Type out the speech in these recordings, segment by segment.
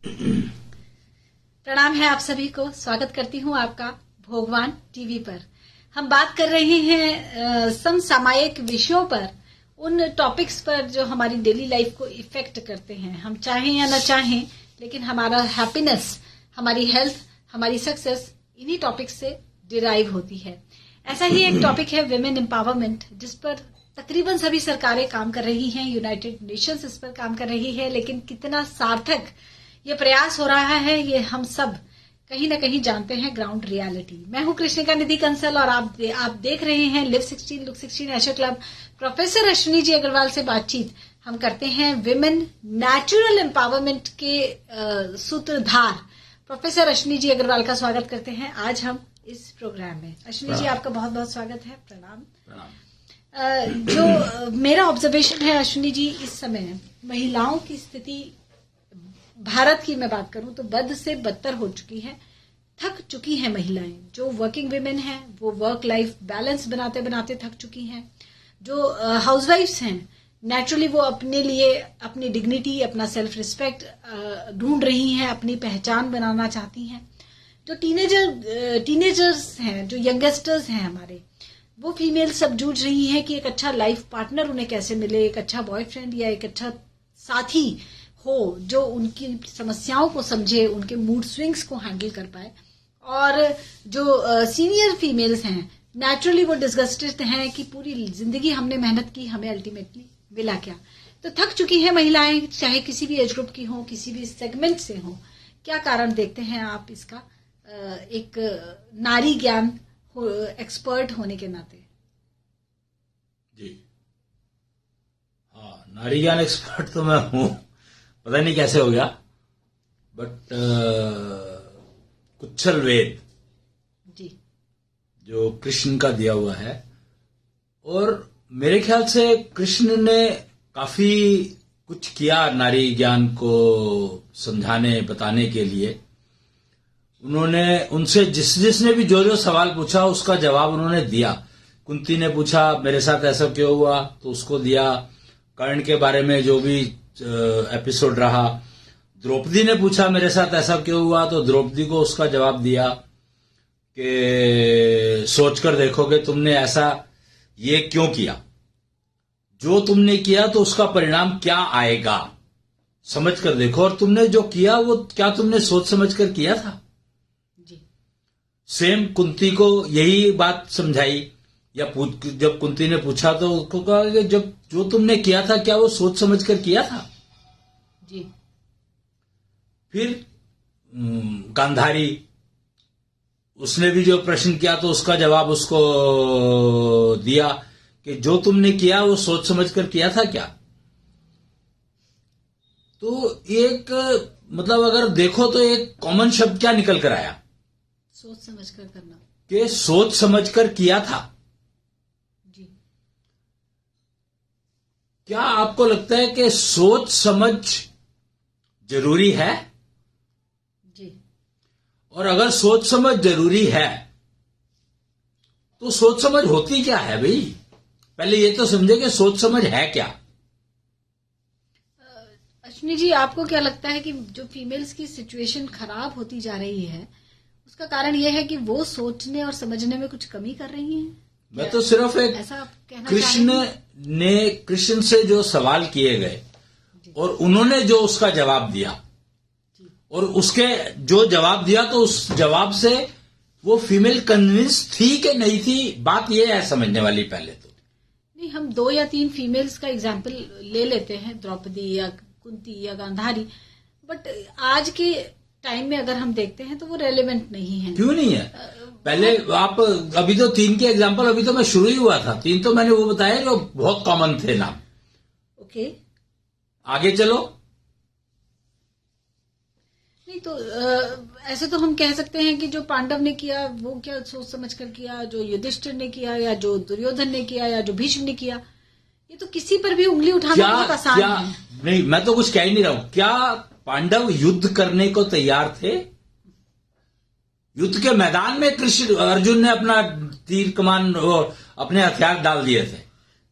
प्रणाम है आप सभी को। स्वागत करती हूँ आपका भोगवान टीवी पर। हम बात कर रहे हैं समसामयिक विषयों पर, उन टॉपिक्स पर जो हमारी डेली लाइफ को इफेक्ट करते हैं। हम चाहें या ना चाहें, लेकिन हमारा हैप्पीनेस, हमारी हेल्थ, हमारी सक्सेस इन्हीं टॉपिक्स से डिराइव होती है। ऐसा ही एक टॉपिक है विमेन एम्पावरमेंट, जिस पर तकरीबन सभी सरकारें काम कर रही हैं। यूनाइटेड नेशंस इस पर काम कर रही है, लेकिन कितना सार्थक ये प्रयास हो रहा है ये हम सब कहीं ना कहीं जानते हैं ग्राउंड रियलिटी। मैं हूं कृष्णिका निधि कंसल और आप देख रहे हैं लिव 16 लुक 16 एशर क्लब। प्रोफेसर अश्विनी जी अग्रवाल से बातचीत हम करते हैं विमेन नेचुरल एम्पावरमेंट के सूत्रधार प्रोफेसर अश्विनी जी अग्रवाल का स्वागत करते हैं आज हम इस प्रोग्राम में। अश्विनी जी, आपका बहुत बहुत स्वागत है। प्रणाम। जो मेरा ऑब्जर्वेशन है अश्विनी जी, इस समय महिलाओं की स्थिति भारत की मैं बात करूं तो बद से बदतर हो चुकी है। थक चुकी हैं महिलाएं। जो वर्किंग विमेन हैं वो वर्क लाइफ बैलेंस बनाते बनाते थक चुकी हैं। जो हाउसवाइफ्स हैं नेचुरली वो अपने लिए अपनी डिग्निटी, अपना सेल्फ रिस्पेक्ट ढूंढ रही हैं, अपनी पहचान बनाना चाहती हैं। जो टीनेजर्स हैं, जो यंगस्टर्स हैं हमारे, वो फीमेल सब जूझ रही हैं कि एक अच्छा लाइफ पार्टनर उन्हें कैसे मिले, एक अच्छा बॉयफ्रेंड या एक अच्छा साथी हो जो उनकी समस्याओं को समझे, उनके मूड स्विंग्स को हैंडल कर पाए। और जो सीनियर फीमेल्स हैं नेचुरली वो डिस्गस्टेड हैं कि पूरी जिंदगी हमने मेहनत की, हमें अल्टीमेटली मिला क्या। तो थक चुकी हैं महिलाएं, चाहे किसी भी एज ग्रुप की हो, किसी भी सेगमेंट से हो। क्या कारण देखते हैं आप इसका, एक नारी ज्ञान एक्सपर्ट होने के नाते? जी हाँ, नारी ज्ञान एक्सपर्ट तो मैं हूं, पता नहीं कैसे हो गया, बट कुच्छल वेद जी जो कृष्ण का दिया हुआ है, और मेरे ख्याल से कृष्ण ने काफी कुछ किया नारी ज्ञान को समझाने बताने के लिए। उन्होंने उनसे जिसने भी जो सवाल पूछा उसका जवाब उन्होंने दिया। कुंती ने पूछा मेरे साथ ऐसा क्यों हुआ, तो उसको दिया। कर्ण के बारे में जो भी एपिसोड रहा, द्रौपदी ने पूछा मेरे साथ ऐसा क्यों हुआ, तो द्रौपदी को उसका जवाब दिया कि सोचकर देखोगे तुमने ऐसा ये क्यों किया, जो तुमने किया तो उसका परिणाम क्या आएगा, समझ कर देखो। और तुमने जो किया वो क्या तुमने सोच समझ कर किया था? जी सेम कुंती को यही बात समझाई। या जब कुंती ने पूछा तो उसको कहा कि जब जो तुमने किया था क्या वो सोच समझ कर किया था? जी फिर गांधारी, उसने भी जो प्रश्न किया तो उसका जवाब उसको दिया कि जो तुमने किया वो सोच समझ कर किया था क्या। तो एक मतलब अगर देखो तो एक कॉमन शब्द क्या निकल कर आया? सोच समझ कर करना, कि सोच समझ कर किया था। जी क्या आपको लगता है कि सोच समझ जरूरी है? जी और अगर सोच समझ जरूरी है तो सोच समझ होती क्या है भाई? पहले ये तो समझे कि सोच समझ है क्या। अश्विनी जी, आपको क्या लगता है कि जो फीमेल्स की सिचुएशन खराब होती जा रही है उसका कारण यह है कि वो सोचने और समझने में कुछ कमी कर रही हैं? मैं तो सिर्फ एक ऐसा आप कहना कृष्ण से जो सवाल किए गए और उन्होंने जो उसका जवाब दिया, और उसके जो जवाब दिया तो उस जवाब से वो फीमेल कन्विंस थी कि नहीं थी, बात ये है समझने वाली। पहले तो नहीं, हम 2 या 3 फीमेल्स का एग्जाम्पल ले लेते हैं, द्रौपदी या कुंती या गांधारी, बट आज के टाइम में अगर हम देखते हैं तो वो रेलेवेंट नहीं है। क्यों नहीं है? पहले आप अभी तो 3 के एग्जाम्पल, अभी तो मैं शुरू ही हुआ था, 3 तो मैंने वो बताया जो बहुत कॉमन थे नाम। ओके, आगे चलो। नहीं तो ऐसे तो हम कह सकते हैं कि जो पांडव ने किया वो क्या सोच समझ कर किया, जो युधिष्ठिर ने किया या जो दुर्योधन ने किया या जो भीष्म ने किया, ये तो किसी पर भी उंगली उठाना बहुत आसान है। नहीं, मैं तो कुछ कह ही नहीं रहा हूं। क्या पांडव युद्ध करने को तैयार थे? युद्ध के मैदान में कृष्ण अर्जुन ने अपना तीर कमान अपने हथियार डाल दिए थे।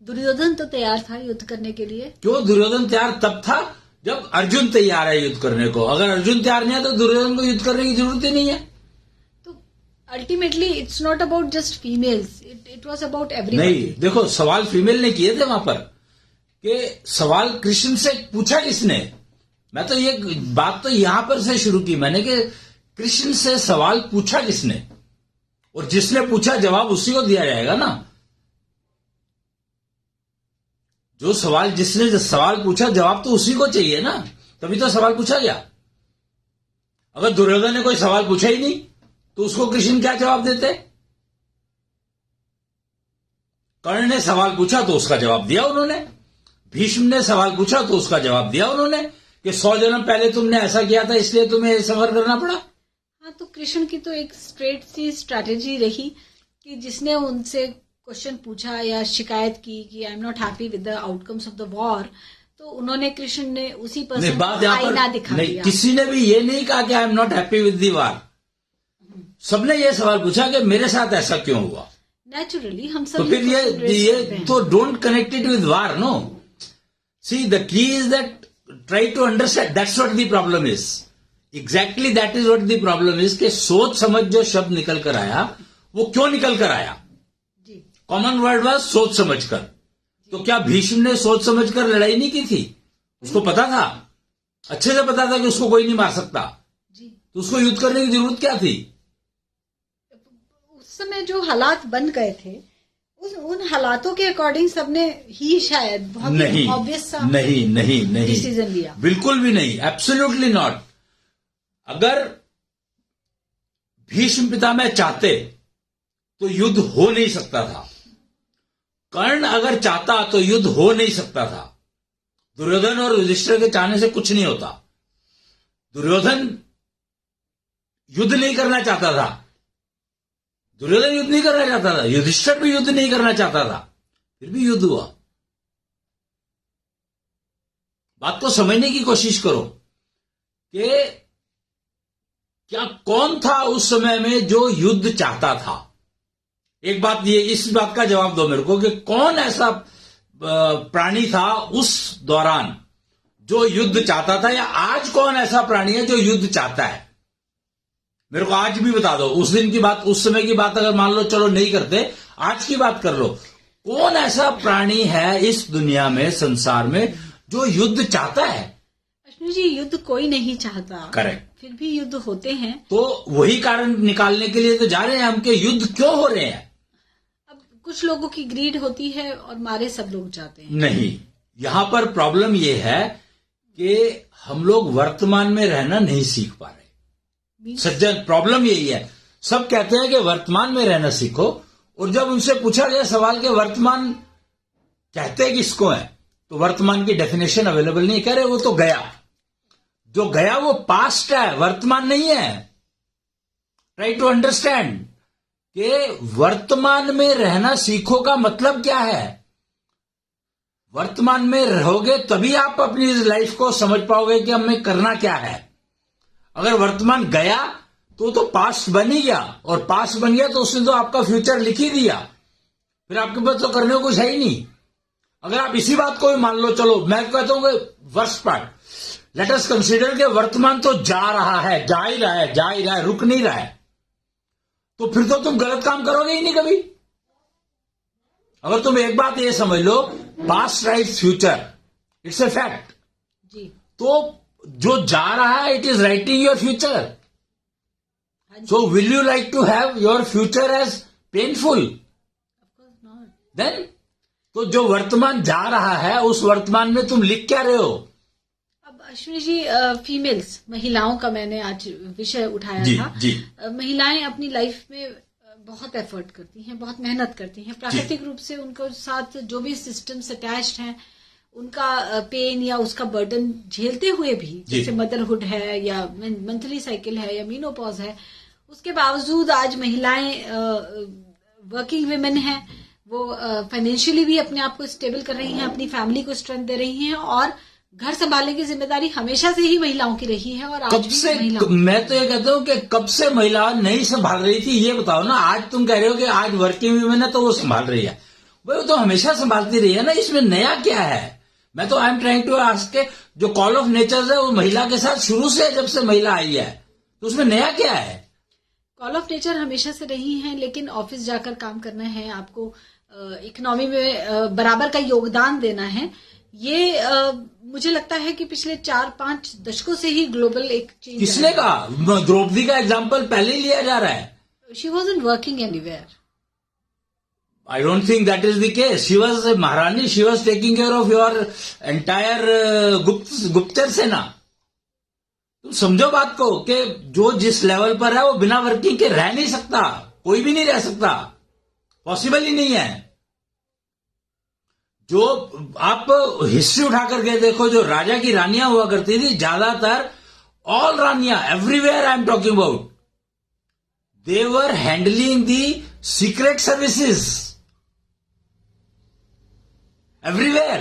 दुर्योधन तो तैयार था युद्ध करने के लिए। क्यों दुर्योधन तैयार तब था जब अर्जुन तैयार है युद्ध करने को, अगर अर्जुन तैयार नहीं है तो दुर्योधन को युद्ध करने की जरूरत ही नहीं है। तो ultimately it's not about just females, it was about everyone. नहीं, देखो सवाल फीमेल ने किए थे वहां पर, कि सवाल कृष्ण से पूछा किसने। मैं तो ये बात तो यहां पर से शुरू की मैंने कि कृष्ण से सवाल पूछा किसने, और जिसने पूछा जवाब उसी को दिया जाएगा ना। जो सवाल जिसने सवाल पूछा जवाब तो उसी को चाहिए ना, तभी तो सवाल पूछा गया। अगर दुर्योधन ने कोई सवाल पूछा ही नहीं तो उसको कृष्ण क्या जवाब देते। कर्ण ने सवाल पूछा तो उसका जवाब दिया उन्होंने, भीष्म ने सवाल पूछा तो उसका जवाब दिया उन्होंने कि 100 जन्म पहले तुमने ऐसा किया था इसलिए तुम्हें सफर करना पड़ा। हाँ, तो कृष्ण की तो एक स्ट्रेट सी स्ट्रैटेजी रही कि जिसने उनसे क्वेश्चन पूछा या शिकायत की कि I am not happy with the outcomes of the war, तो उन्होंने कृष्ण ने उसी पर्सन को आईना दिखा दिया। किसी ने भी ये नहीं कहा कि I am not happy with the war. सबने ये सवाल पूछा कि मेरे साथ ऐसा क्यों हुआ। नेचुरली हम सब तो फिर ये तो don't connect it with war, no. See the key is that try to understand, that's what the problem is. Exactly that is what the problem is, कि सोच समझ जो शब्द निकल कर आया वो क्यों निकल कर आया। कॉमन वर्ड वाज सोच समझकर। तो क्या भीष्म ने सोच समझकर लड़ाई नहीं की थी? उसको पता था, अच्छे से पता था कि उसको कोई नहीं मार सकता, तो उसको युद्ध करने की जरूरत क्या थी? उस समय जो हालात बन गए थे उन हालातों के अकॉर्डिंग सबने ही शायद बहुत ऑब्वियस सा नहीं डिसीजन लिया। बिल्कुल भी नहीं, एब्सोल्युटली नॉट। अगर भीष्म पितामह चाहते तो युद्ध हो नहीं सकता था। कर्ण अगर चाहता तो युद्ध हो नहीं सकता था। दुर्योधन और युधिष्ठिर के चाहने से कुछ नहीं होता। दुर्योधन युद्ध नहीं करना चाहता था, दुर्योधन युद्ध नहीं करना चाहता था, युधिष्ठिर भी युद्ध नहीं करना चाहता था, फिर भी युद्ध हुआ। बात को समझने की कोशिश करो कि क्या कौन था उस समय में जो युद्ध चाहता था। एक बात ये, इस बात का जवाब दो मेरे को कि कौन ऐसा प्राणी था उस दौरान जो युद्ध चाहता था, या आज कौन ऐसा प्राणी है जो युद्ध चाहता है। मेरे को आज भी बता दो। उस दिन की बात, उस समय की बात अगर मान लो चलो नहीं करते, आज की बात कर लो। कौन ऐसा प्राणी है इस दुनिया में, संसार में, जो युद्ध चाहता है? अश्विनी जी, युद्ध कोई नहीं चाहता। करेक्ट। फिर भी युद्ध होते हैं। तो वही कारण निकालने के लिए तो जा रहे हैं हम कि युद्ध क्यों हो रहे हैं। अब कुछ लोगों की ग्रीड होती है और मारे सब लोग जाते हैं। नहीं, यहां पर प्रॉब्लम यह है कि हम लोग वर्तमान में रहना नहीं सीख पा रहे। सज्जन, प्रॉब्लम यही है। सब कहते हैं कि वर्तमान में रहना सीखो, और जब उनसे पूछा गया सवाल के वर्तमान कहते किसको है, तो वर्तमान की डेफिनेशन अवेलेबल नहीं। कह रहे वो तो गया, जो गया वो पास्ट है, वर्तमान नहीं है। ट्राई टू अंडरस्टैंड कि वर्तमान में रहना सीखो का मतलब क्या है। वर्तमान में रहोगे तभी आप अपनी लाइफ को समझ पाओगे कि हमें करना क्या है। अगर वर्तमान गया तो पास्ट बन ही गया, और पास्ट बन गया तो उसने तो आपका फ्यूचर लिख ही दिया, फिर आपके पास तो करने को कुछ है ही नहीं। अगर आप इसी बात को भी मान लो, चलो मैं कहता हूं कि worst part, let us consider के वर्तमान तो जा रहा है, जा ही रहा है, रुक नहीं रहा है, तो फिर तो तुम गलत काम करोगे ही नहीं कभी। अगर तुम एक बात ये समझ लो, past writes future, it's a fact. तो जो जा रहा है, it is writing your future. So will you like to have your future as painful? Then तो जो वर्तमान जा रहा है उस वर्तमान में तुम लिख क्या रहे हो? अब अश्विनी जी, फीमेल्स, महिलाओं का मैंने आज विषय उठाया था। जी। महिलाएं अपनी लाइफ में बहुत एफर्ट करती हैं, बहुत मेहनत करती हैं। प्राकृतिक रूप से उनको साथ जो भी सिस्टम्स अटैच्ड हैं, उनका पेन या उसका बर्डन झेलते हुए भी, जैसे मदरहुड है या मंथली साइकिल है या मीनोपॉज है, उसके बावजूद आज महिलाएं वर्किंग विमेन हैं। वो फाइनेंशियली भी अपने आप को स्टेबल कर रही हैं, अपनी फैमिली को स्ट्रेंथ दे रही हैं, और घर संभालने की जिम्मेदारी हमेशा से ही महिलाओं की रही है। और आज कब से, मैं तो ये कहता हूँ कि कब से महिला नहीं संभाल रही थी, ये बताओ ना। आज तुम कह रहे हो कि आज वर्किंग वुमेन है तो वो संभाल रही है, वो तो हमेशा संभालती रही है ना। इसमें नया क्या है? मैं तो I am trying to ask के जो कॉल ऑफ नेचर है वो महिला के साथ शुरू से है, जब से महिला आई है, तो उसमें नया क्या है? कॉल ऑफ नेचर हमेशा से रही है, लेकिन ऑफिस जाकर काम करना है, आपको इकोनॉमी में बराबर का योगदान देना है। ये मुझे लगता है कि पिछले 4-5 दशकों से ही ग्लोबल एक चेंज। किसने कहा? द्रौपदी का एग्जाम्पल पहले ही लिया जा रहा है। She wasn't working anywhere. I don't think that is the case. She was a Maharani. She was taking care of your entire गुप्तचर सेना. तुम समझो बात को कि जो जिस लेवल पर है वो बिना वर्किंग के रह नहीं सकता, कोई भी नहीं रह सकता, पॉसिबल ही नहीं है। जो आप हिस्ट्री उठा करके देखो, जो राजा की रानियां हुआ करती थी, ज्यादातर ऑल रानियां, everywhere I am talking about, they were handling the secret services everywhere.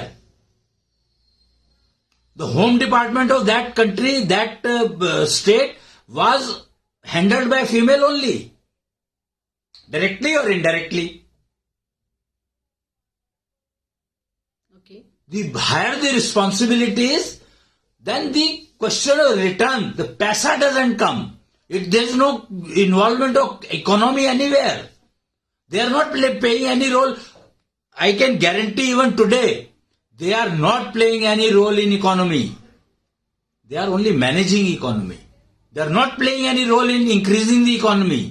The home department of that country, that state was handled by female only, directly or indirectly. Okay. The higher the responsibilities, then the question of return, the paisa doesn't come. There is no involvement of economy anywhere. They are not playing any role. I can guarantee even today, they are not playing any role in economy. They are only managing economy. They are not playing any role in increasing the economy.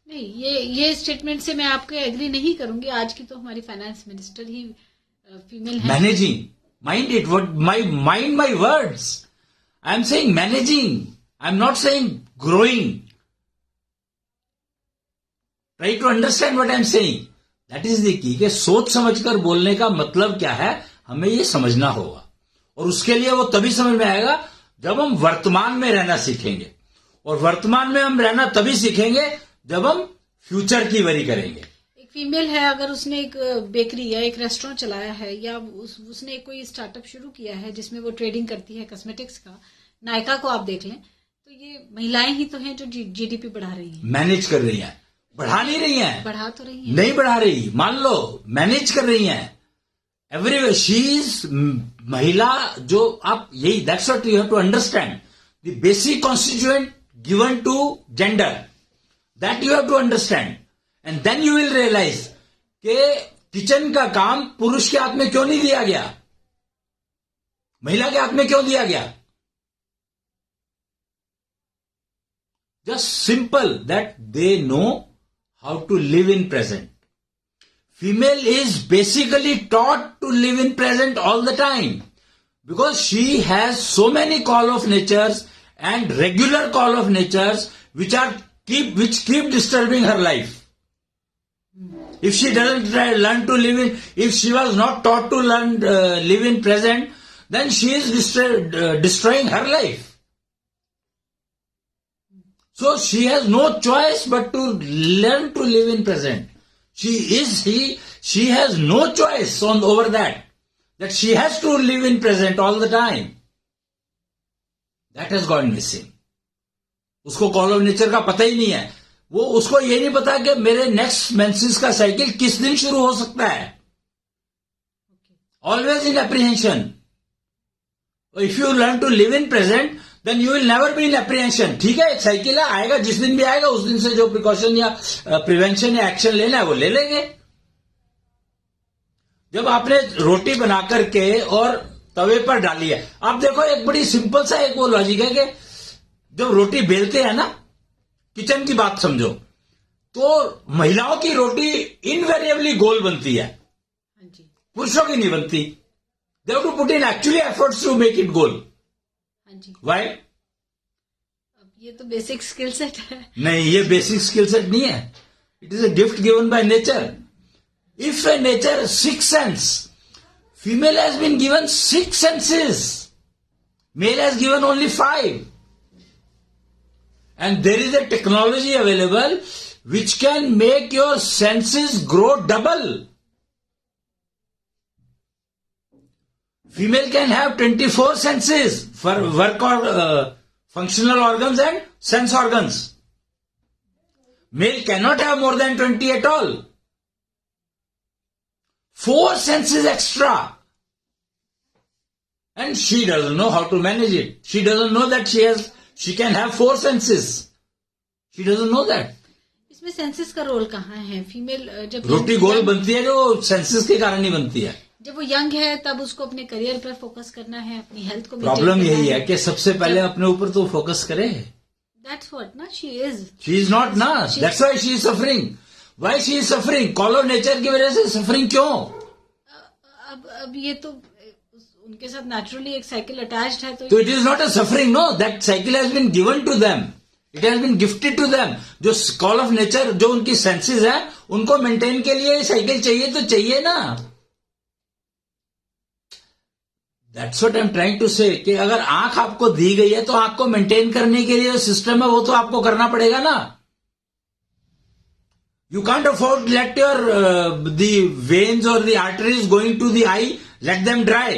नहीं, ये statement से मैं आपके agree नहीं करूंगी। आज की तो हमारी फाइनेंस मिनिस्टर ही फीमेल है। Managing. Mind it. Mind my words. I am saying managing. I am not saying growing. Try to understand what I am saying. That is the key कि सोच समझकर बोलने का मतलब क्या है, हमें ये समझना होगा। और उसके लिए वो तभी समझ में आएगा जब हम वर्तमान में रहना सीखेंगे, और वर्तमान में हम रहना तभी सीखेंगे जब हम फ्यूचर की वरी करेंगे। एक फीमेल है, अगर उसने एक बेकरी या एक रेस्टोरेंट चलाया है, या उसने कोई स्टार्टअप शुरू किया है जिसमें वो ट्रेडिंग करती है कॉस्मेटिक्स का, नायका को आप देख लें, तो ये महिलाएं ही तो हैं जो जीडीपी बढ़ा रही हैं, मैनेज कर रही हैं। बढ़ा नहीं रही हैं, बढ़ा तो रही हैं, नहीं बढ़ा रही, मान लो मैनेज कर रही हैं एवरीवे। शी इज महिला, जो आप यही, that's what you have to understand, the basic constituent given to gender, that you have to understand, and then you will realise कि किचन का काम पुरुष के हाथ में क्यों नहीं दिया गया, महिला के हाथ में क्यों दिया गया। Just simple that they know how to live in present. Female is basically taught to live in present all the time, because she has so many call of natures and regular call of natures which keep disturbing her life. If she doesn't learn to live in, if she was not taught to live in present, then she is destroying her life. So she has no choice but to learn to live in present. She has no choice over that she has to live in present all the time. That has gone missing. उसको call of nature का पता ही नहीं है। वो उसको ये नहीं पता कि मेरे नेक्स्ट मेंसेस का साइकिल किस दिन शुरू हो सकता है। Always in apprehension. If you learn to live in present, then you will never be in apprehension. ठीक है, एक साइकिल है, आएगा, जिस दिन भी आएगा उस दिन से जो प्रिकॉशन या प्रिवेंशन या एक्शन लेना है वो ले लेंगे। जब आपने रोटी बना करके और तवे पर डाली है, आप देखो एक बड़ी सिंपल सा एक वो लॉजिक है कि जब रोटी बेलते हैं ना, किचन की बात समझो, तो महिलाओं की रोटी इनवेरिएबली गोल बनती है, पुरुषों की नहीं बनती। They have to put in actually efforts to make it goal. Why? ये तो बेसिक स्किल सेट है। नहीं, ये बेसिक स्किल सेट नहीं है, it is a gift given by nature. If a nature 6 sense, female has been given 6 senses, male has given only 5, and there is a technology available which can make your senses grow double. Female can have 24 senses for work or functional organs and sense organs. Male cannot have more than 20 at all. 4 senses extra. And she doesn't know how to manage it. She doesn't know that she can have 4 senses. She doesn't know that. इसमें senses का role कहाँ है? Female जब रोटी गोल बनती है जो senses के कारण ही बनती है। जब वो यंग है तब उसको अपने करियर पर फोकस करना है, अपनी हेल्थ को। प्रॉब्लम यही है कि सबसे पहले अपने ऊपर तो फोकस करे। That's what ना she is. She is not ना. That's why she is suffering. Why she is suffering? Call of nature की वजह से सफरिंग क्यों? अब ये तो उनके साथ नेचुरली एक साइकिल अटैच्ड है, तो it is not a suffering, no, that cycle has been given to them, it has been gifted to them. जो कॉल ऑफ नेचर, जो उनकी सेंसेस है, उनको मेंटेन के लिए साइकिल चाहिए तो चाहिए ना। That's what I am trying to say, कि अगर आंख आपको दी गई है तो आंख को मेंटेन करने के लिए जो सिस्टम है वो तो आपको करना पड़ेगा ना। You can't afford let your the veins or the arteries going to the eye, let them dry.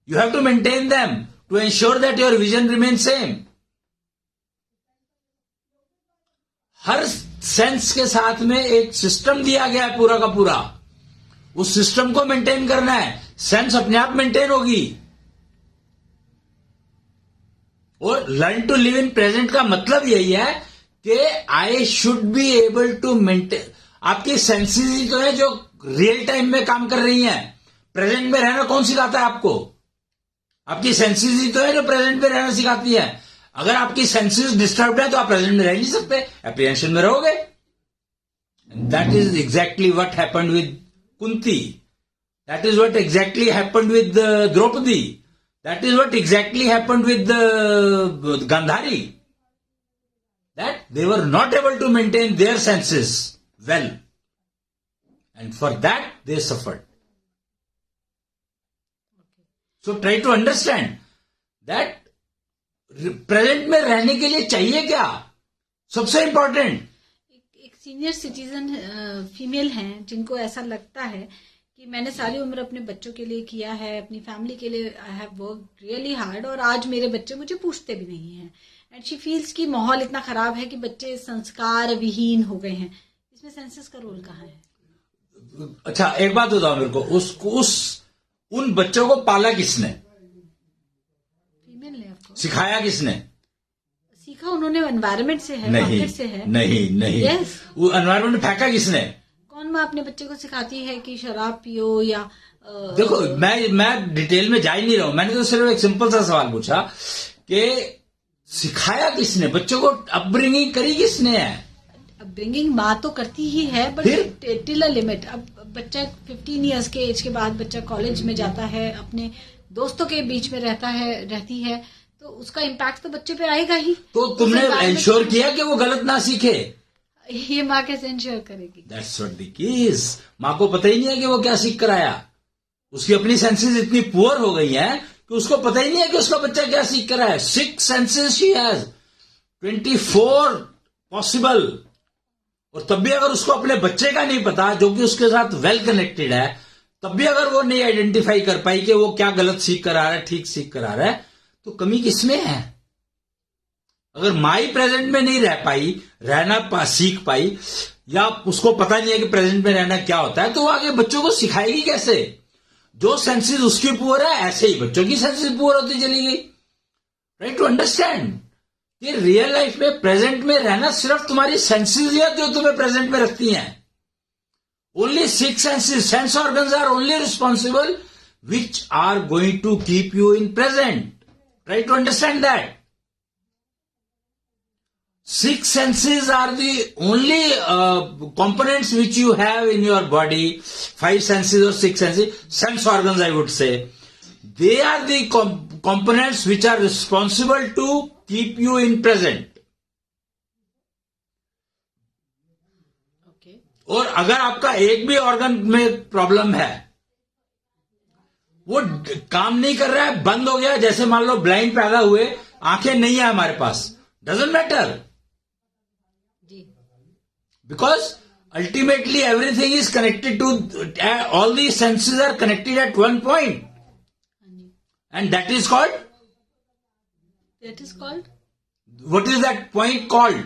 You have to maintain them to ensure that your vision remains same. Her sense के साथ में एक system दिया गया है पूरा का पूरा, उस सिस्टम को मेंटेन करना है, सेंस अपने आप मेंटेन होगी। और learn to live in present का मतलब यही है कि I should be able to maintain. आपकी सेंसेस ही तो है जो रियल टाइम में काम कर रही हैं। प्रेजेंट में रहना कौन सिखाता है आपको? आपकी सेंसेस ही तो है जो प्रेजेंट में रहना सिखाती है। अगर आपकी सेंसेस डिस्टर्ब है तो आप प्रेजेंट में रह नहीं सकते, एप्रीहेंशन में रहोगे। That is exactly what happened with Kunti, that is what exactly happened with Draupadi, that is what exactly happened with Gandhari, that they were not able to maintain their senses well, and for that they suffered. So try to understand that present में रहने के लिए चाहिए क्या सबसे important. एक senior citizen female हैं जिनको ऐसा लगता है कि मैंने सारी उम्र अपने बच्चों के लिए किया है, अपनी फैमिली के लिए I have work really hard, और आज मेरे बच्चे मुझे पूछते भी नहीं हैं। एंड शी फील्स कि माहौल इतना खराब है कि बच्चे संस्कार विहीन हो गए हैं। इसमें सेंसेस का रोल कहाँ है? अच्छा, एक बात बताओ मेरे को, उन बच्चों को पाला किसने? फीमेल ने। आपको सिखाया किसने? सीखा उन्होंने एनवायरमेंट से है, नहीं, मार्केट से है। नहीं yes. वो एनवायरमेंट फेंका किसने? कौन माँ अपने बच्चे को सिखाती है कि शराब पियो या देखो, मैं डिटेल में जा ही नहीं रहा हूं। मैंने तो सिर्फ एक सिंपल सा सवाल पूछा कि सिखाया किसने, बच्चों को अपब्रिंगिंग करी किसने है? अपब्रिंगिंग माँ तो करती ही है, बट टिल अ लिमिट। अब बच्चा 15 इयर्स के एज के बाद बच्चा कॉलेज में जाता है, अपने दोस्तों के बीच में रहती है, तो उसका इम्पैक्ट तो बच्चे पे आएगा ही। तो तुमने इंश्योर किया कि वो गलत ना सीखे? ये माँ कैसे इंश्योर करेगी? That's what the case. माँ को पता ही नहीं है कि वो क्या सीख कर आया। उसकी अपनी सेंसेस इतनी पुअर हो गई हैं कि उसको पता ही नहीं है कि उसका बच्चा क्या सीख कर आया है। 6 सेंसेस शी हैज, 24 पॉसिबल। और तब भी अगर उसको अपने बच्चे का नहीं पता, जो कि उसके साथ वेल कनेक्टेड है, तब भी अगर वो नहीं आइडेंटिफाई कर पाई कि वो क्या गलत सीख कर आ रहा है, ठीक सीख कर आ रहा है, तो कमी किसमें है? अगर माँ ही प्रेजेंट में नहीं रह पाई, रहना सीख पाई, या उसको पता नहीं है कि प्रेजेंट में रहना क्या होता है, तो वो आगे बच्चों को सिखाएगी कैसे? जो सेंसेस उसकी पुअर है, ऐसे ही बच्चों की सेंसेस पुअर होती चली गई। राइट टू अंडरस्टैंड कि रियल लाइफ में प्रेजेंट में रहना सिर्फ तुम्हारी सेंसेस ही है जो तुम्हें प्रेजेंट में रखती हैं। Only 6 senses, sense organs are only responsible which are going to keep you in present. Try to understand that. 6 senses are the only components which you have in your body. 5 senses or 6 senses, sense organs I would say. They are the components which are responsible to keep you in present. Okay. और अगर आपका एक भी organ में problem है, वो काम नहीं कर रहा है, बंद हो गया, जैसे मान लो ब्लाइंड पैदा हुए, आंखें नहीं है हमारे पास, doesn't matter, because ultimately everything is connected to, all the senses are connected at one point, and that is called what is that point called?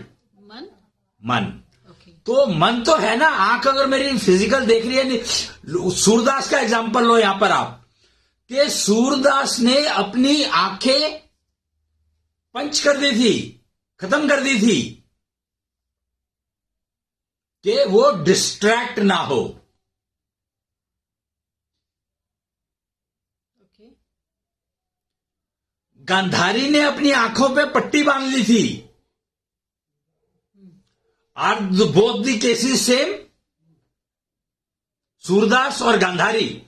मन। तो मन तो है ना। आंख अगर मेरी फिजिकल देख रही है, सूरदास का एग्जांपल लो यहां पर आप, कि सूरदास ने अपनी आंखें पंच कर दी थी, खत्म कर दी थी, कि वो डिस्ट्रैक्ट ना हो। गांधारी ने अपनी आंखों पे पट्टी बांध ली थी। Are both the cases same? Surdas और Gandhari,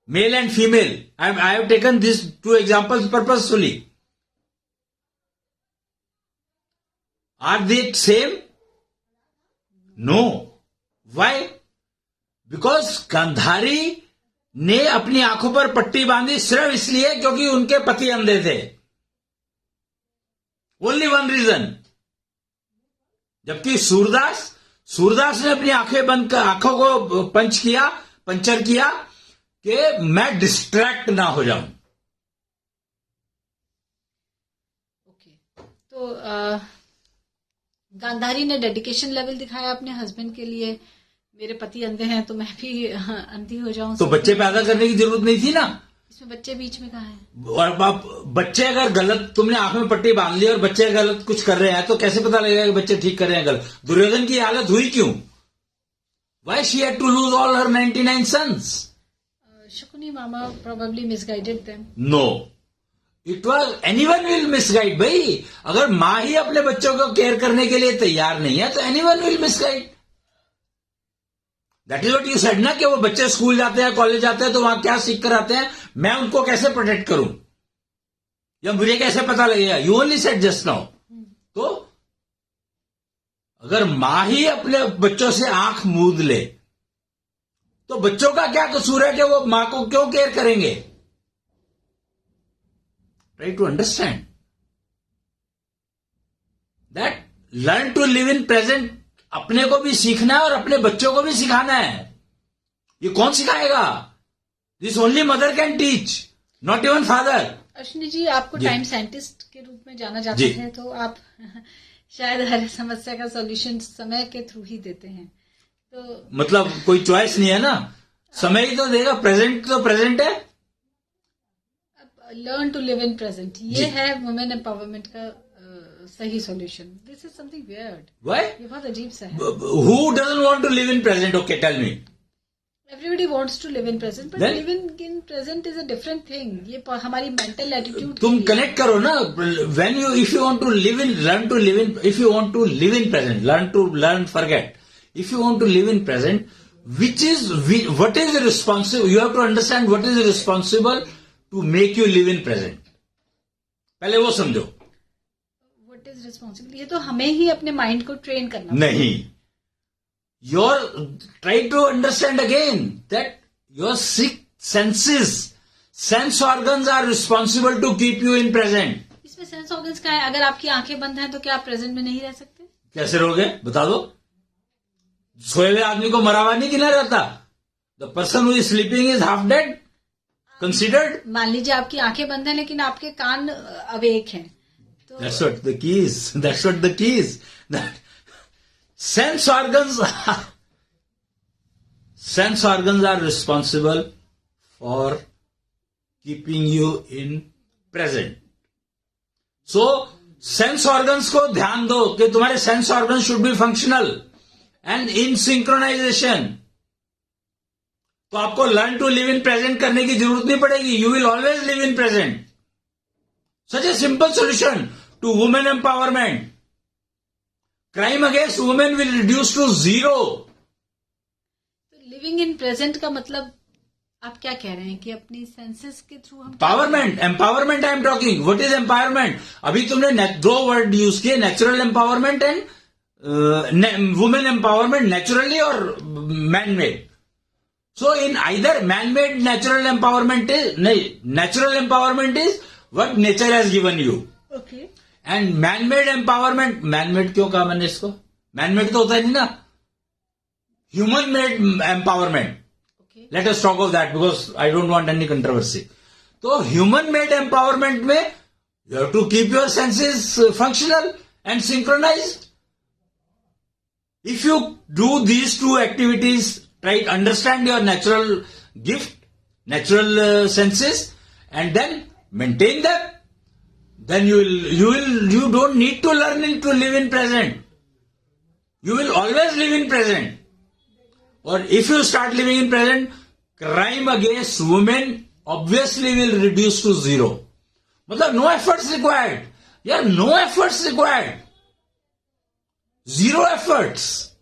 male and female, I have taken this two examples purposefully. Are they same? No. Why? Because Gandhari ने अपनी आंखों पर पट्टी बांधी सिर्फ इसलिए क्योंकि उनके पति अंधे थे। Only one reason. जबकि सूरदास ने अपनी आंखें बंद कर, आंखों को पंचर किया कि मैं डिस्ट्रैक्ट ना हो जाऊं। ओके, तो गांधारी ने डेडिकेशन लेवल दिखाया अपने हस्बैंड के लिए। मेरे पति अंधे हैं तो मैं भी अंधी हो जाऊं। तो बच्चे पैदा करने की जरूरत नहीं थी ना। इसमें बच्चे बीच में कहाँ है? और बच्चे अगर गलत, तुमने आंखों में पट्टी बांध ली और बच्चे गलत कुछ कर रहे हैं तो कैसे पता लगेगा कि बच्चे ठीक कर रहे हैं गलत? दुर्योधन की हालत हुई क्यों? Why she had to lose all her 99 sons? Shukuni mama probably misguided them. No. It was anyone will misguide भाई। अगर माँ ही अपने बच्चों को केयर करने के लिए तैयार नहीं है तो anyone will misguide. That is what you said ना, कि वो बच्चे स्कूल जाते हैं, कॉलेज जाते हैं तो वहां क्या सीख कर आते हैं, मैं उनको कैसे प्रोटेक्ट करूं या मुझे कैसे पता लगेगा? You only said just now. तो अगर माँ ही अपने बच्चों से आंख मूंद ले तो बच्चों का क्या कसूर है कि वो माँ को क्यों केयर करेंगे? Try to understand that. Learn to live in present अपने को भी सीखना है और अपने बच्चों को भी सिखाना है। ये कौन सिखाएगा? This only mother can teach, not even father. Ashwini ji, आपको टाइम साइंटिस्ट के रूप में जाना जाता है, तो आप शायद हर समस्या का सॉल्यूशन समय के थ्रू ही देते हैं। तो मतलब कोई चॉइस नहीं है ना, समय ही तो देगा। प्रेजेंट तो प्रेजेंट है। Learn to live in present, ये है वुमेन एम्पावरमेंट का सही solution. This is something weird. Why? ये बहुत अजीब सा है। Who doesn't want to live in present? Okay, tell me. Everybody wants to live in present, but living in present is a different thing. ये हमारी mental attitude। तुम connect करो ना। When you, if you want to live in, learn to live in. If you want to live in present, learn, forget. If you want to live in present, what is responsible? You have to understand what is responsible to make you live in present. पहले वो समझो। What is responsible? ये तो हमें ही अपने mind को train करना नहीं। Try to understand again that your six sense organs are responsible to keep you in present. इसमें सेंस ऑर्गन्स क्या है? अगर आपकी आंखें बंद हैं तो क्या आप प्रेजेंट में नहीं रह सकते? कैसे रहोगे बता दो? सोए हुए आदमी को मरा हुआ नहीं गिना रहता। The person who is sleeping is half dead considered. मान लीजिए आपकी आंखें बंद हैं लेकिन आपके कान अवेक हैं, तो That's what the keys. That sense organs are responsible for keeping you in present. So sense organs को ध्यान दो कि तुम्हारे sense organs should be functional and in synchronization. तो आपको learn to live in present करने की जरूरत नहीं पड़ेगी. You will always live in present. Such a simple solution to women empowerment. Crime against women will reduce to 0. तो living in present का मतलब आप क्या कह रहे हैं कि अपनी सेंसेस के थ्रू हम empowerment I am talking. What is empowerment? अभी तुमने दो वर्ड यूज किए, natural empowerment and women empowerment, naturally और man made. So in either man made natural empowerment is नहीं, natural empowerment is what nature has given you. Okay. And man made empowerment, man made क्यों कहा मैंने इसको? Man made तो होता है नहीं ना, human made empowerment. Let us talk of that because I don't want any controversy. तो ह्यूमन मेड एम्पावरमेंट में you have to keep your senses functional and synchronised. If you do these two activities, try to understand your natural gift, natural senses, and then maintain them. Then you don't need to learn to live in present. You will always live in present. Or if you start living in present, crime against women obviously will reduce to zero. मतलब no efforts required. Yeah, no efforts required. Zero efforts.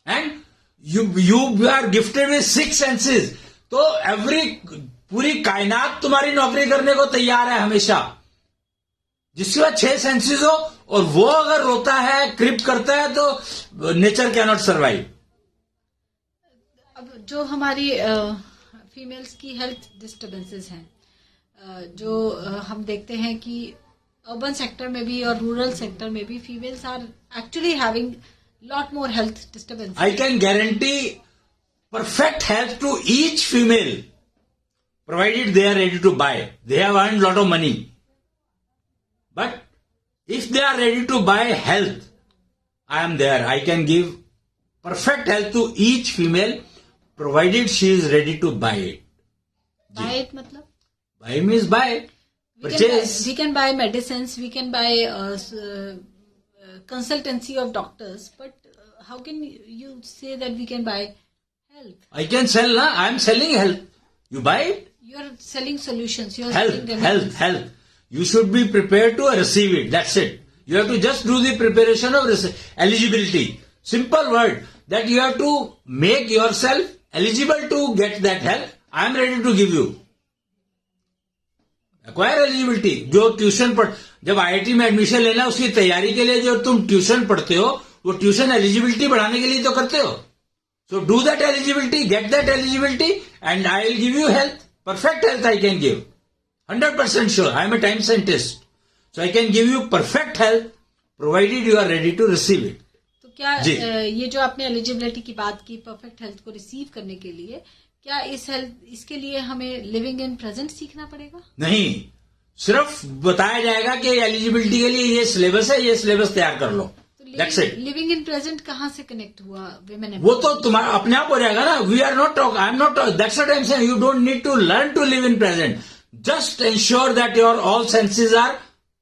And you are gifted with 6 senses. तो पूरी कायनात तुम्हारी नौकरी करने को तैयार है हमेशा. जिसके बाद 6 सेंसेस हो और वो अगर रोता है, क्रिप करता है, तो नेचर कैन नॉट सर्वाइव. अब जो हमारी फीमेल्स की हेल्थ डिस्टर्बेंसेस हैं, जो हम देखते हैं कि अर्बन सेक्टर में भी और रूरल सेक्टर में भी females are actually having lot more health disturbances. I can guarantee perfect health to each female, provided they are ready to buy. They have earned lot of money. But if they are ready to buy health, I am there. I can give perfect health to each female, provided she is ready to buy it. Buy it मतलब? Buy means buy. Purchase. We can buy medicines. We can buy consultancy of doctors. But how can you say that we can buy health? I can sell, na? I am selling health. You buy it? You are selling solutions. You are selling Health. You should be prepared to receive it. That's it. You have to just do the preparation of eligibility. Simple word. That you have to make yourself eligible to get that help. I am ready to give you. Acquire eligibility. जो tuition जब IIT में admission लेना, उसकी तैयारी के लिए जो तुम ट्यूशन पढ़ते हो, वो ट्यूशन एलिजिबिलिटी बढ़ाने के लिए तो करते हो. So do that eligibility, get that eligibility, and I will give you health. Perfect health I can give. 100% sure. I am a time scientist. So I can give you perfect health, provided you are ready to receive it. तो क्या ये जो आपने eligibility की बात की, perfect health को receive करने के लिए, क्या इसके लिए हमें लिविंग इन प्रेजेंट सीखना पड़ेगा? नहीं, सिर्फ बताया जाएगा कि एलिजिबिलिटी के लिए ये सिलेबस है, ये सिलेबस तैयार कर लो. That's it. Living in present कहाँ से कनेक्ट हुआ women? वो तो तुम्हारा अपने आप हो जाएगा ना. We are not talking. I am not talking. That's what I am saying. You don't need to learn to live in present. Just ensure that your all senses are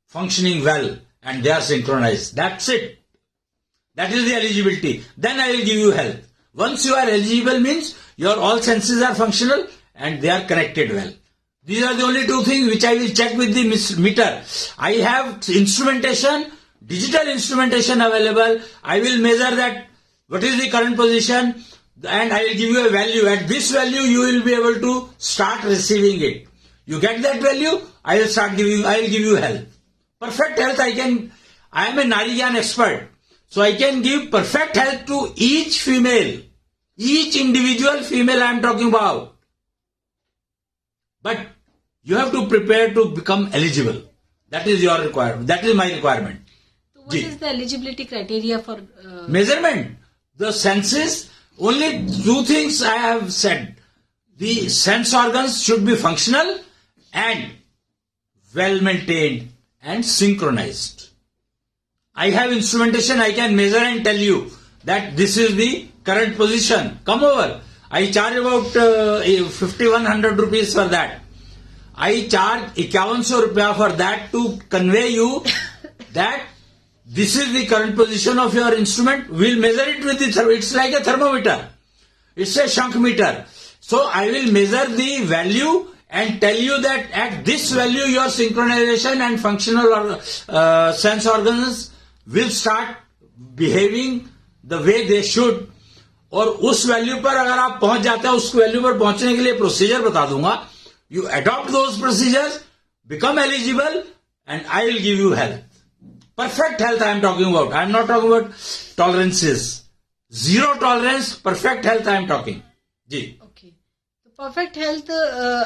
functioning well and they are synchronized. That's it. That is the eligibility. Then I will give you health. Once you are eligible means your all senses are functional and they are connected well. These are the only 2 things which I will check with the meter. I have instrumentation, digital instrumentation available. I will measure that what is the current position and I will give you a value. At this value you will be able to start receiving it. You get that value, I will give you health. Perfect health I am a Nari Gyan expert. So I can give perfect health to each female. Each individual female I am talking about. But you have to prepare to become eligible. That is your requirement. That is my requirement. What is the eligibility criteria for measurement? The senses, only 2 things I have said. The sense organs should be functional and well maintained and synchronized. I have instrumentation, I can measure and tell you that this is the current position. Come over. I charge about 5100 rupees for that. I charge 5100 rupees for that to convey you that this is the current position of your instrument. We'll measure it with it's like a thermometer. It's a shunt meter. So I will measure the value and tell you that at this value your synchronization and functional or sense organs will start behaving the way they should. और उस value पर अगर आप पहुंच जाते हैं, उस value पर पहुंचने के लिए प्रोसीजर बता दूंगा. You adopt those procedures, become eligible, and I will give you health. Perfect health I am talking about. I am not talking about tolerances. Zero tolerance, perfect health I am talking. जी. Okay. तो perfect health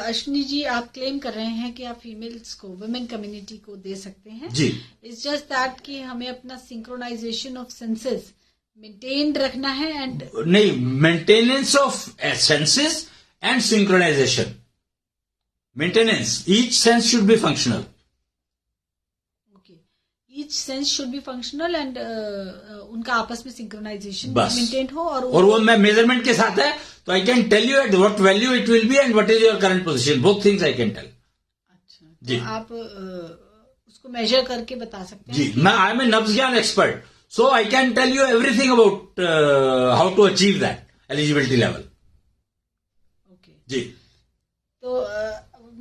Ashwini ji आप claim कर रहे हैं कि आप females को, women community को दे सकते हैं. जी. इट्स जस्ट दैट कि हमें अपना सिंक्रोनाइजेशन ऑफ सेंसेस मेंटेन्ड रखना है एंड नहीं, maintenance of senses and synchronisation. Maintenance, each sense should be functional. Okay. Each sense should be functional and उनका आपस में सिंक्रोनाइजेशन बस मेंटेन हो और वो मैं मेजरमेंट के साथ है तो I can tell you at what value it will be and what is your current position, both things I can tell. अच्छा, जी तो आप उसको मेजर करके बता सकते हैं जी, मैं I am a nabz gyan expert, so I can tell you everything about how to achieve that eligibility level. Okay जी तो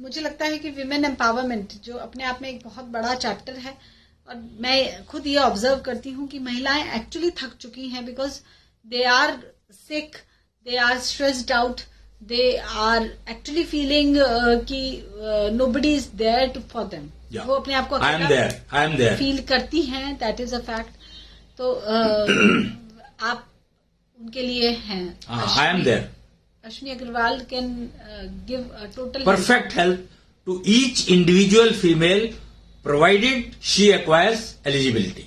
मुझे लगता है कि विमेन एम्पावरमेंट जो अपने आप में एक बहुत बड़ा चैप्टर है और मैं खुद ये ऑब्जर्व करती हूँ कि महिलाएं एक्चुअली थक चुकी हैं because they are sick, they are stressed out, they are actually feeling कि nobody is there to for them. वो अपने आप को आई एम देयर फील करती हैं, दैट इज अ फैक्ट। तो आप उनके लिए हैं। I am there. Ashwini Agarwal can give a total perfect health to each individual female provided she acquires eligibility.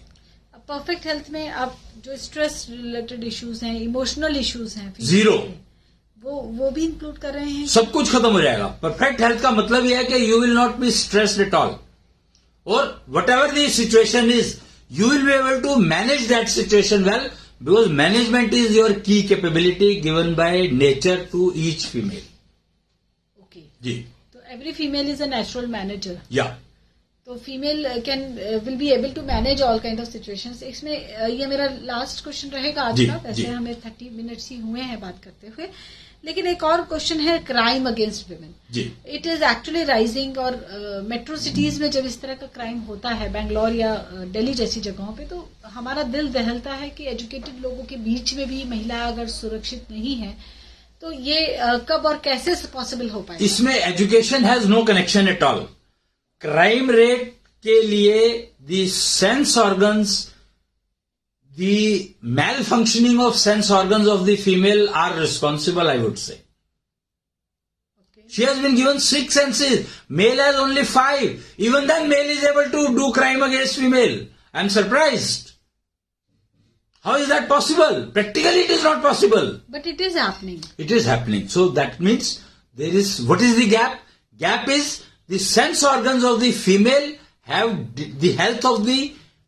Perfect health में आप जो स्ट्रेस रिलेटेड इश्यूज हैं, इमोशनल इश्यूज हैं, जीरो, वो भी इंक्लूड कर रहे हैं। सब कुछ खत्म हो जाएगा। परफेक्ट हेल्थ का मतलब यह है कि you will not be stressed at all, और whatever the situation is you will be able to manage that situation well, because management is your key capability given by nature to each female. Okay. जी तो every female is a natural manager. Yeah. तो female can will be able to manage all kind of situations. इसमें ये मेरा last question रहेगा आज का। वैसे हमें 30 मिनट्स ही हुए हैं बात करते हुए, लेकिन एक और क्वेश्चन है क्राइम अगेंस्ट वुमेन। जी इट इज एक्चुअली राइजिंग, और मेट्रो सिटीज में जब इस तरह का क्राइम होता है, बैंगलोर या दिल्ली जैसी जगहों पे, तो हमारा दिल दहलता है कि एजुकेटेड लोगों के बीच में भी महिला अगर सुरक्षित नहीं है तो ये कब और कैसे पॉसिबल हो पाए? इसमें education has no connection at all. Crime rate के लिए the sense organs, the malfunctioning of sense organs of the female are responsible, I would say. Okay. She has been given 6 senses. Male has only 5. Even then male is able to do crime against female. I am surprised. How is that possible? Practically it is not possible. But it is happening. It is happening. So that means there is, what is the gap? Gap is the sense organs of the female have, the health of the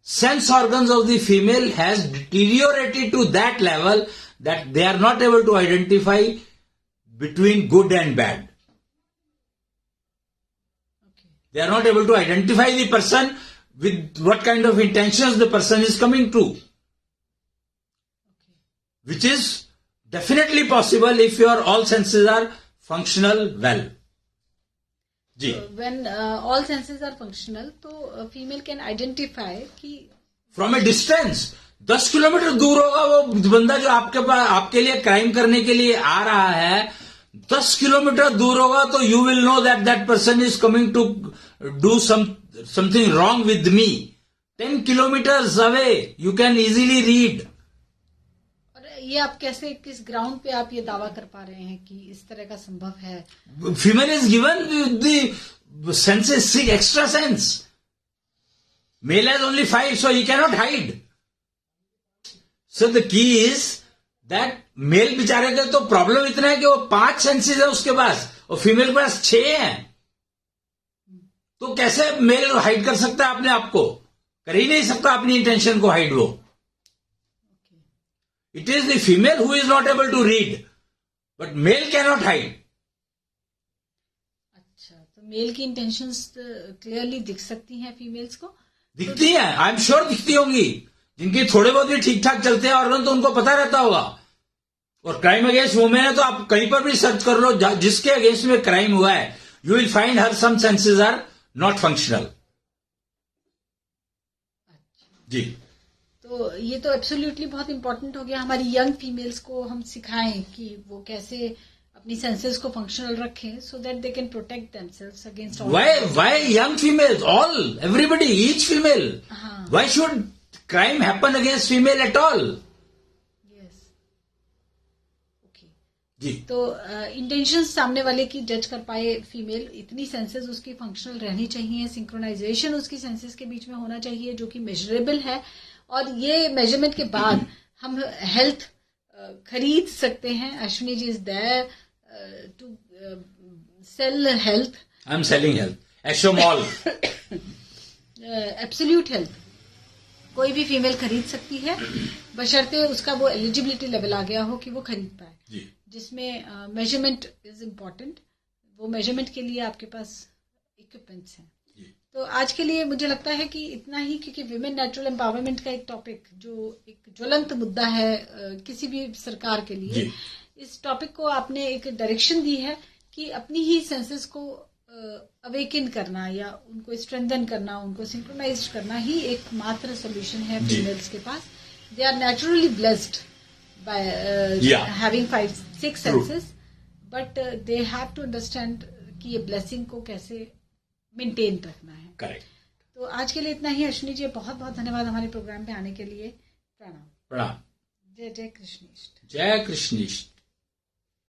sense organs of the female has deteriorated to that level that they are not able to identify between good and bad. Okay. They are not able to identify the person with what kind of intentions the person is coming to. Okay. Which is definitely possible if your all senses are functional well. जी when all senses are functional, तो female can identify कि from a distance 10 kilometre दूर होगा वो बंदा जो आपके पास आपके लिए क्राइम करने के लिए आ रहा है, 10 किलोमीटर दूर होगा तो you will know that that person is coming to do something wrong with me. 10 kilometres away you can easily read. ये आप कैसे, किस ग्राउंड पे आप ये दावा कर पा रहे हैं कि इस तरह का संभव है? Female is given the senses 6 extra sense, male has only 5, so he cannot hide. So the key is that male बेचारे का तो प्रॉब्लम इतना है कि वो 5 सेंसेस है उसके पास और फीमेल के पास 6 है, तो कैसे मेल हाइड कर सकता है अपने आप को? कर ही नहीं सकता अपनी इंटेंशन को हाइड वो। It is the female who is not able to read, but male cannot hide. अच्छा, तो मेल की इंटेंशंस क्लियरली दिख सकती हैं फीमेल्स को? दिखती हैं, आई एम श्योर दिखती होंगी। जिनके थोड़े बहुत भी ठीक ठाक चलते हैं ऑर्गन तो उनको पता रहता होगा। और क्राइम अगेंस्ट वुमेन है तो आप कहीं पर भी सर्च कर लो, जिसके अगेंस्ट में क्राइम हुआ है, you will find her some senses are not functional. जी तो ये तो एब्सोल्युटली बहुत इंपॉर्टेंट हो गया। हमारी यंग फीमेल्स को हम सिखाएं कि वो कैसे अपनी सेंसेस को फंक्शनल रखें, so that they can protect themselves against all. Why young females? All, everybody, each female. Why should crime happen against female at all? Yes, okay जी। तो इंटेंशंस सामने वाले की जज कर पाए फीमेल, इतनी सेंसेस उसकी फंक्शनल रहनी चाहिए, सिंक्रोनाइजेशन उसकी सेंसेस के बीच में होना चाहिए जो कि मेजरेबल है, और ये मेजरमेंट के बाद हम हेल्थ खरीद सकते हैं। Ashwini ji is there to sell health. I am selling health, एशो मॉल। Absolute health. कोई भी फीमेल खरीद सकती है, बशर्ते उसका वो एलिजिबिलिटी लेवल आ गया हो कि वो खरीद पाए, जिसमें मेजरमेंट इज इम्पोर्टेंट। वो मेजरमेंट के लिए आपके पास इक्विपमेंट्स हैं। तो आज के लिए मुझे लगता है कि इतना ही, क्योंकि विमेन नेचुरल एम्पावरमेंट का एक टॉपिक जो एक ज्वलंत मुद्दा है किसी भी सरकार के लिए, इस टॉपिक को आपने एक डायरेक्शन दी है कि अपनी ही सेंसेस को अवेकन करना या उनको स्ट्रेंथन करना, उनको सिंक्रोनाइज करना ही एकमात्र सोल्यूशन है फीमेल्स के पास। They are naturally blessed by having 5-6 senses, but they have to understand कि ये ब्लेसिंग को कैसे मेंटेन रखना है। करेक्ट। तो आज के लिए इतना ही। अश्विनी जी, बहुत बहुत धन्यवाद हमारे प्रोग्राम पे आने के लिए। प्रणाम। प्रणाम। जय जय कृष्णेष्ट। जय कृष्णेष्ट।